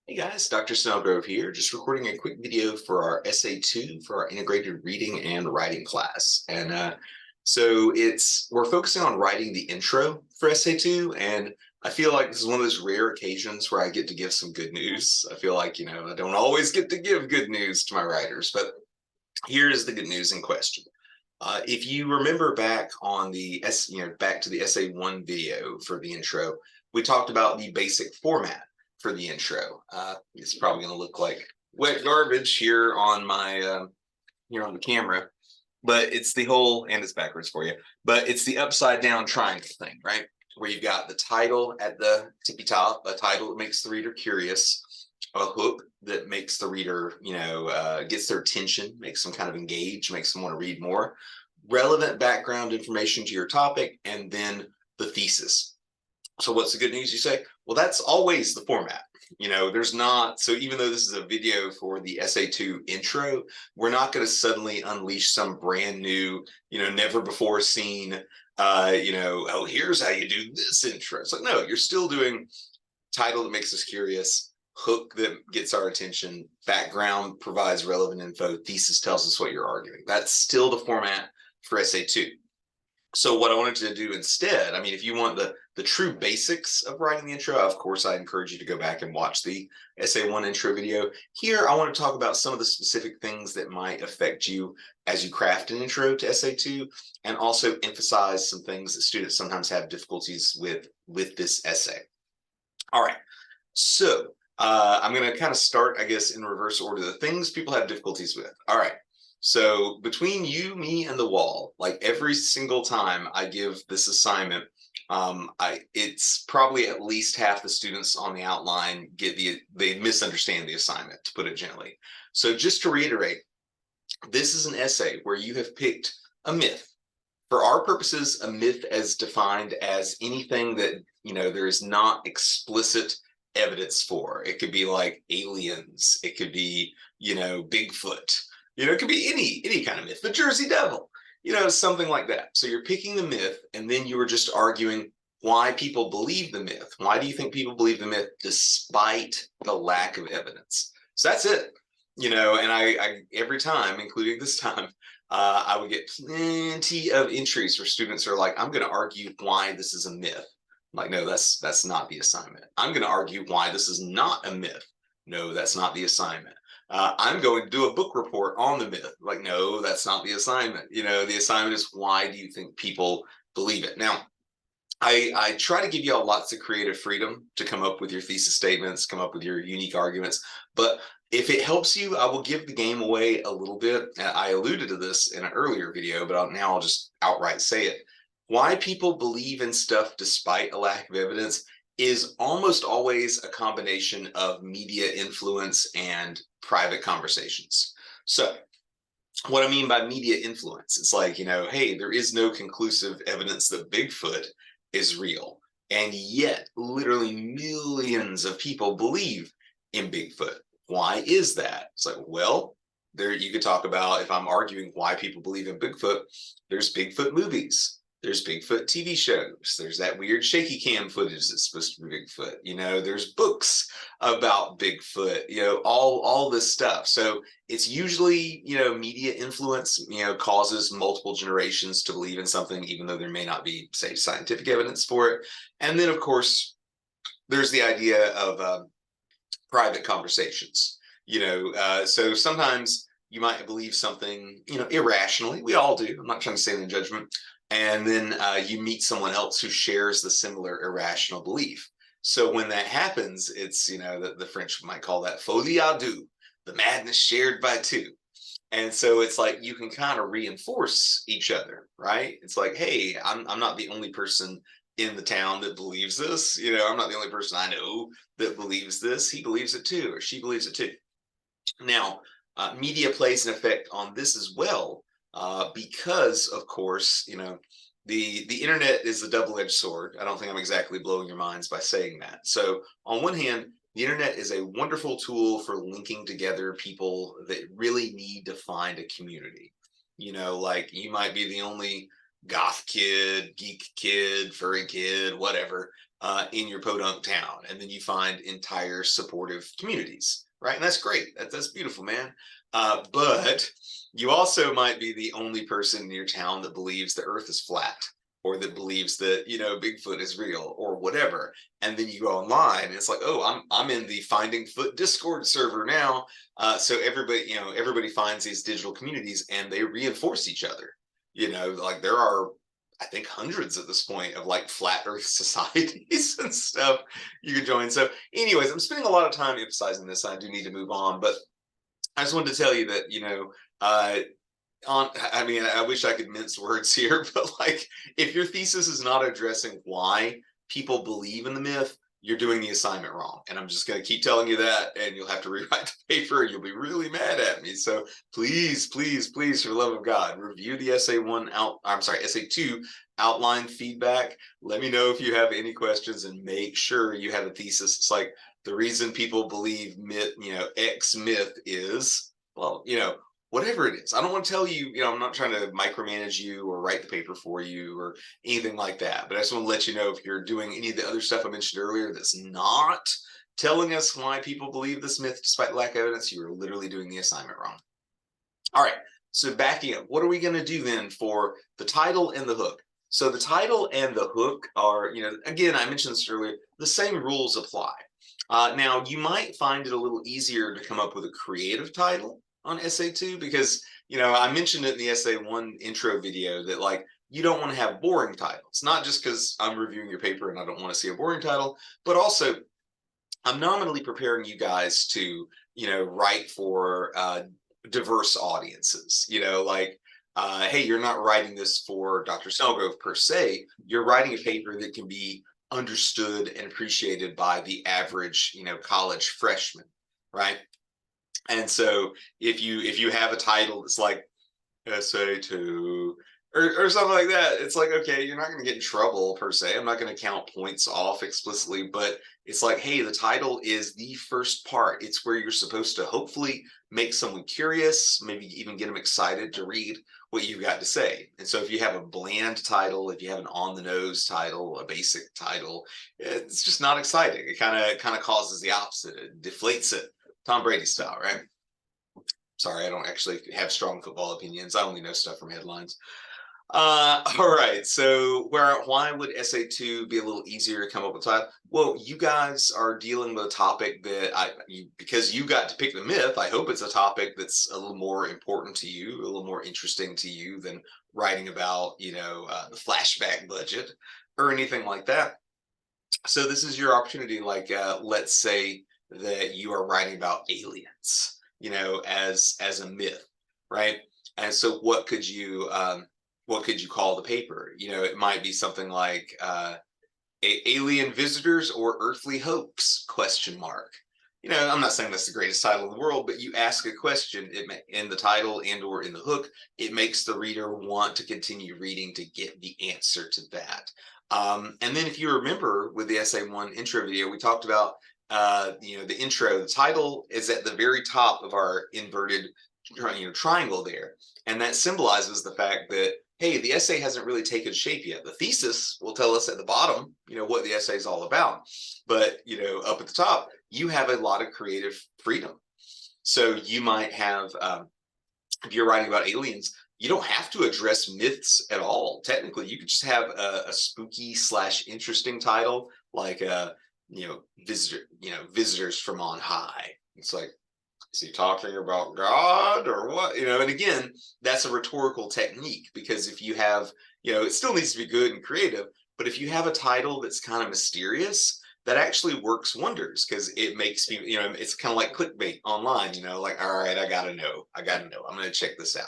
Hey guys, Dr. Snellgrove here, just recording a quick video for our Essay 2 for our integrated reading and writing class. We're focusing on writing the intro for Essay 2, and I feel like this is one of those rare occasions where I get to give some good news. I feel like, I don't always get to give good news to my writers, but here is the good news in question. If you remember back on back to the Essay 1 video for the intro, we talked about the basic format for the intro. It's probably going to look like wet garbage here on the camera, but it's the whole, and it's backwards for you, but it's the upside down triangle thing, right? Where you've got the title at the tippy top, a title that makes the reader curious, a hook that makes the reader, gets their attention, makes them kind of engage, makes them want to read more, relevant background information to your topic, and then the thesis. So what's the good news, you say? Well, that's always the format. There's not, so even though this is a video for the Essay 2 intro, we're not going to suddenly unleash some brand new, never before seen, oh, here's how you do this intro. It's like, no, you're still doing title that makes us curious, hook that gets our attention, background provides relevant info, thesis tells us what you're arguing. That's still the format for Essay 2. So what I wanted to do instead, I mean, if you want the true basics of writing the intro, of course, I encourage you to go back and watch the Essay 1 intro video. Here, I want to talk about some of the specific things that might affect you as you craft an intro to Essay 2, and also emphasize some things that students sometimes have difficulties with this essay. All right, so I'm going to kind of start, I guess, in reverse order, the things people have difficulties with. All right. So between you, me, and the wall, like every single time I give this assignment, it's probably at least half the students on the outline they misunderstand the assignment, to put it gently. So just to reiterate, this is an essay where you have picked a myth. For our purposes, a myth as defined as anything that, there is not explicit evidence for. It could be like aliens. It could be, Bigfoot. It could be any kind of myth, the Jersey Devil, something like that. So you're picking the myth, and then you are just arguing why people believe the myth. Why do you think people believe the myth despite the lack of evidence? So that's it. And I every time, including this time, I would get plenty of entries where students are like, I'm going to argue why this is a myth. I'm like, no, that's not the assignment. I'm going to argue why this is not a myth. No, that's not the assignment. I'm going to do a book report on the myth. Like, no, that's not the assignment. The assignment is why do you think people believe it? Now, I try to give you all lots of creative freedom to come up with your thesis statements, come up with your unique arguments. But if it helps you, I will give the game away a little bit. I alluded to this in an earlier video, but now I'll just outright say it. Why people believe in stuff despite a lack of evidence is almost always a combination of media influence and private conversations. So what I mean by media influence, it's like, hey, there is no conclusive evidence that Bigfoot is real. And yet, literally millions of people believe in Bigfoot. Why is that? It's like, well, there you could talk about, if I'm arguing why people believe in Bigfoot, there's Bigfoot movies. There's Bigfoot TV shows. There's that weird shaky cam footage that's supposed to be Bigfoot. There's books about Bigfoot, all this stuff. So it's usually, media influence, causes multiple generations to believe in something, even though there may not be, say, scientific evidence for it. And then, of course, there's the idea of private conversations, so sometimes you might believe something, irrationally. We all do. I'm not trying to say in judgment. And then you meet someone else who shares the similar irrational belief. So when that happens, it's, the French might call that folie à deux, the madness shared by two. And so it's like you can kind of reinforce each other, right? It's like, hey, I'm not the only person in the town that believes this. I'm not the only person I know that believes this. He believes it too, or she believes it too. Now, media plays an effect on this as well, because, of course, the internet is a double-edged sword. I don't think I'm exactly blowing your minds by saying that. So on one hand, the internet is a wonderful tool for linking together people that really need to find a community. Like you might be the only goth kid, geek kid, furry kid, whatever, in your podunk town, and then you find entire supportive communities, right? And that's great. That's beautiful, man. But you also might be the only person in your town that believes the Earth is flat, or that believes that Bigfoot is real, or whatever. And then you go online, and it's like, oh, I'm in the Finding Foot Discord server now. So everybody finds these digital communities, and they reinforce each other. Like there are, I think, hundreds at this point of like flat Earth societies and stuff you could join. So, anyways, I'm spending a lot of time emphasizing this. I do need to move on, but I just wanted to tell you that uh, I mean, I wish I could mince words here, but like, if your thesis is not addressing why people believe in the myth, you're doing the assignment wrong. And I'm just going to keep telling you that, and you'll have to rewrite the paper, and you'll be really mad at me. So please, please, please, for the love of God, review the essay 2 outline feedback. Let me know if you have any questions, and make sure you have a thesis. It's like, the reason people believe myth, X myth is, well, whatever it is. I don't want to tell you, I'm not trying to micromanage you or write the paper for you or anything like that. But I just want to let you know, if you're doing any of the other stuff I mentioned earlier that's not telling us why people believe this myth despite lack of evidence, you are literally doing the assignment wrong. All right. So backing up, what are we going to do then for the title and the hook? So the title and the hook are, again, I mentioned this earlier, the same rules apply. Now, you might find it a little easier to come up with a creative title on essay 2, because I mentioned it in the essay 1 intro video that, like, you don't want to have boring titles, not just because I'm reviewing your paper and I don't want to see a boring title, but also I'm nominally preparing you guys to write for diverse audiences. Hey, you're not writing this for Dr. Snellgrove per se. You're writing a paper that can be understood and appreciated by the average college freshman, right? And so if you have a title that's like essay 2 or something like that, it's like, okay, you're not going to get in trouble per se. I'm not going to count points off explicitly, but it's like, hey, the title is the first part. It's where you're supposed to hopefully make someone curious, maybe even get them excited to read what you've got to say. And so if you have a bland title, if you have an on the nose title, a basic title, it's just not exciting. It kind of causes the opposite. It deflates it, Tom Brady style, right? Sorry, I don't actually have strong football opinions. I only know stuff from headlines. All right. So why would essay 2 be a little easier to come up with title? Well, you guys are dealing with a topic that because you got to pick the myth, I hope it's a topic that's a little more important to you, a little more interesting to you than writing about, the flashback budget or anything like that. So this is your opportunity. Like, let's say that you are writing about aliens, as a myth, right? And so what could you call the paper? It might be something like alien visitors or earthly hoax, question mark. I'm not saying that's the greatest title in the world, but you ask a question in the title and or in the hook, it makes the reader want to continue reading to get the answer to that. And then if you remember with the essay 1 intro video, we talked about the intro. The title is at the very top of our inverted triangle there, and that symbolizes the fact that, hey, the essay hasn't really taken shape yet. The thesis will tell us at the bottom, what the essay is all about. But, up at the top, you have a lot of creative freedom. So you might have, if you're writing about aliens, you don't have to address myths at all. Technically, you could just have a spooky / interesting title, like, visitors from on high. It's like, is he talking about God or what? And again, that's a rhetorical technique, because if you have, it still needs to be good and creative, but if you have a title that's kind of mysterious, that actually works wonders, because it makes you, it's kind of like clickbait online, like, all right, I gotta know. I'm going to check this out.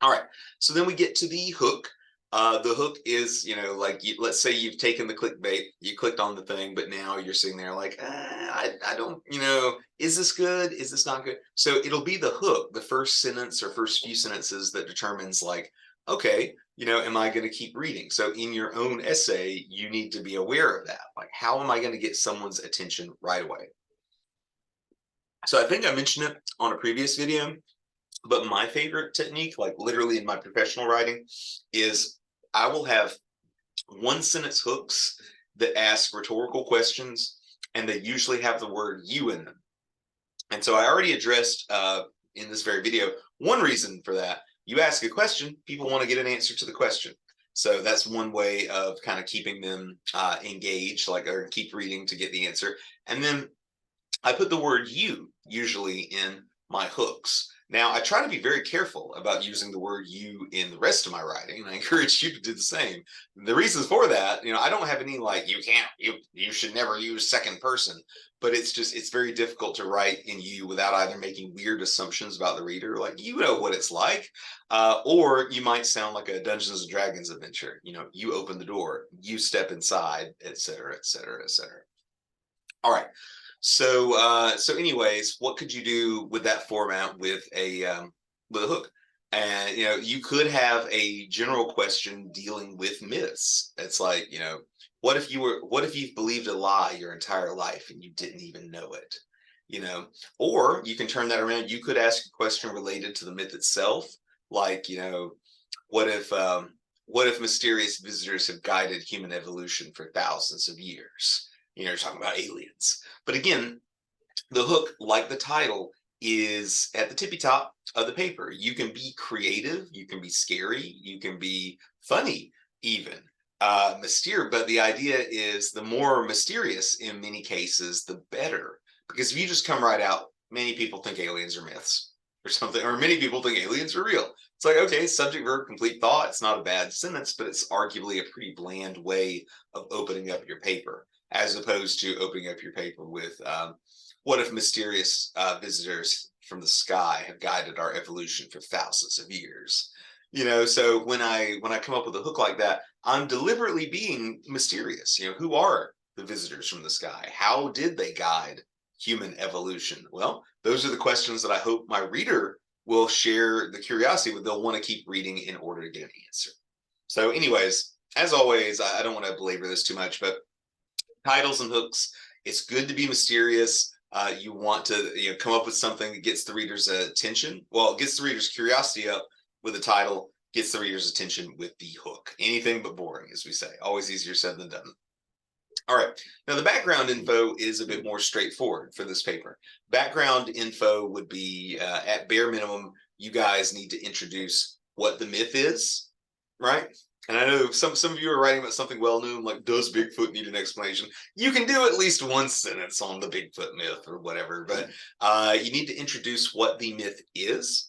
All right. So then we get to the hook. The hook is, let's say you've taken the clickbait, you clicked on the thing, but now you're sitting there like, I don't, is this good? Is this not good? So it'll be the hook, the first sentence or first few sentences, that determines, like, okay, am I going to keep reading? So in your own essay, you need to be aware of that. Like, how am I going to get someone's attention right away? So I think I mentioned it on a previous video, but my favorite technique, like literally in my professional writing, is I will have one sentence hooks that ask rhetorical questions, and they usually have the word you in them. And so I already addressed in this very video one reason for that. You ask a question, people want to get an answer to the question. So that's one way of kind of keeping them engaged, like, or keep reading to get the answer. And then I put the word you usually in my hooks. Now, I try to be very careful about using the word you in the rest of my writing, and I encourage you to do the same. The reasons for that, I don't have any like, you should never use second person, but it's very difficult to write in you without either making weird assumptions about the reader, like, you know what it's like, or you might sound like a Dungeons and Dragons adventure. You open the door, you step inside, etc., etc., etc. All right. So anyways, what could you do with that format with a hook? And you could have a general question dealing with myths. It's like, what if you've believed a lie your entire life and you didn't even know it? Or you can turn that around. You could ask a question related to the myth itself, like, what if mysterious visitors have guided human evolution for thousands of years? You're talking about aliens. But again, the hook, like the title, is at the tippy top of the paper. You can be creative, you can be scary, you can be funny, even mysterious. But the idea is the more mysterious in many cases, the better. Because if you just come right out, many people think aliens are myths or something, or many people think aliens are real. It's like, okay, subject, verb, complete thought. It's not a bad sentence, but it's arguably a pretty bland way of opening up your paper, as opposed to opening up your paper with what if mysterious visitors from the sky have guided our evolution for thousands of years? So when I come up with a hook like that, I'm deliberately being mysterious. Who are the visitors from the sky? How did they guide human evolution? Well, those are the questions that I hope my reader will share the curiosity with. They'll want to keep reading in order to get an answer. So anyways, as always, I don't want to belabor this too much, but titles and hooks, it's good to be mysterious. You want to come up with something that gets the reader's attention. Well, it gets the reader's curiosity up with the title, gets the reader's attention with the hook. Anything but boring, as we say. Always easier said than done. All right. Now, the background info is a bit more straightforward for this paper. Background info would be, at bare minimum, you guys need to introduce what the myth is, right? And I know some of you are writing about something well-known, like, does Bigfoot need an explanation? You can do at least one sentence on the Bigfoot myth or whatever, but you need to introduce what the myth is.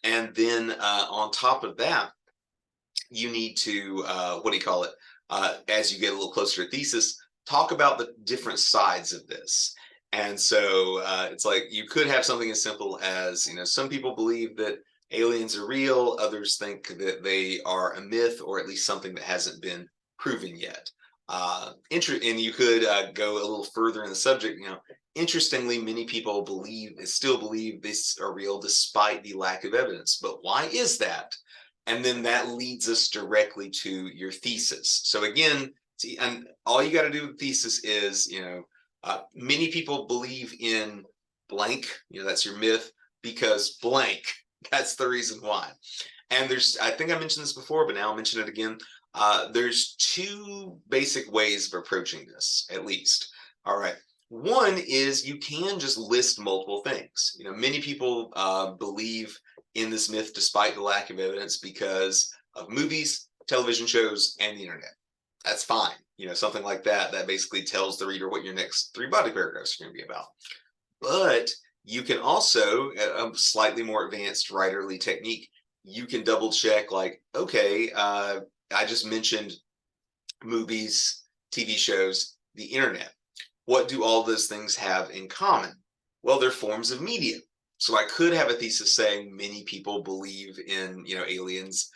And then on top of that, you need to, as you get a little closer to thesis, talk about the different sides of this. And so it's like, you could have something as simple as, some people believe that aliens are real, others think that they are a myth, or at least something that hasn't been proven yet. And you could go a little further in the subject. Interestingly, many people still believe this are real despite the lack of evidence. But why is that? And then that leads us directly to your thesis. So again, and all you got to do with thesis is, many people believe in blank, that's your myth, because blank. That's the reason why. And I think I mentioned this before, but now I'll mention it again. There's two basic ways of approaching this, at least. All right. One is you can just list multiple things. Many people believe in this myth despite the lack of evidence because of movies, television shows, and the internet. That's fine. Something like that basically tells the reader what your next 3 body paragraphs are going to be about. But you can also, a slightly more advanced writerly technique, you can double check, like, okay, I just mentioned movies, TV shows, the internet. What do all those things have in common? Well, they're forms of media. So I could have a thesis saying many people believe in, aliens.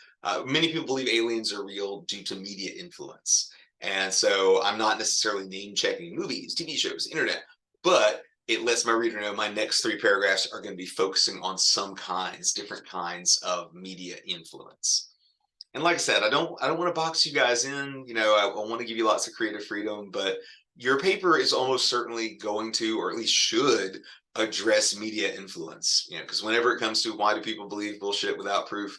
Many people believe aliens are real due to media influence. And so I'm not necessarily name checking movies, TV shows, internet, but it lets my reader know my next 3 paragraphs are going to be focusing on different kinds of media influence. And like I said, I don't want to box you guys in. I want to give you lots of creative freedom, but your paper is almost certainly going to, or at least should, address media influence. Because whenever it comes to why do people believe bullshit without proof,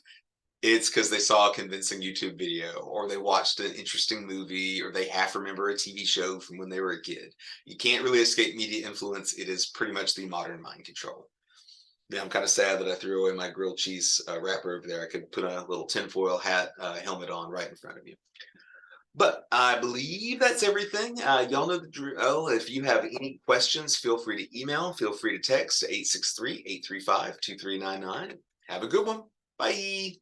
It's because they saw a convincing YouTube video, or they watched an interesting movie, or they half remember a TV show from when they were a kid. You can't really escape media influence. It is pretty much the modern mind control. Yeah, I'm kind of sad that I threw away my grilled cheese wrapper over there. I could put a little tinfoil hat helmet on right in front of you. But I believe that's everything. Y'all know the drill. If you have any questions, feel free to email, feel free to text 863-835-2399. Have a good one. Bye.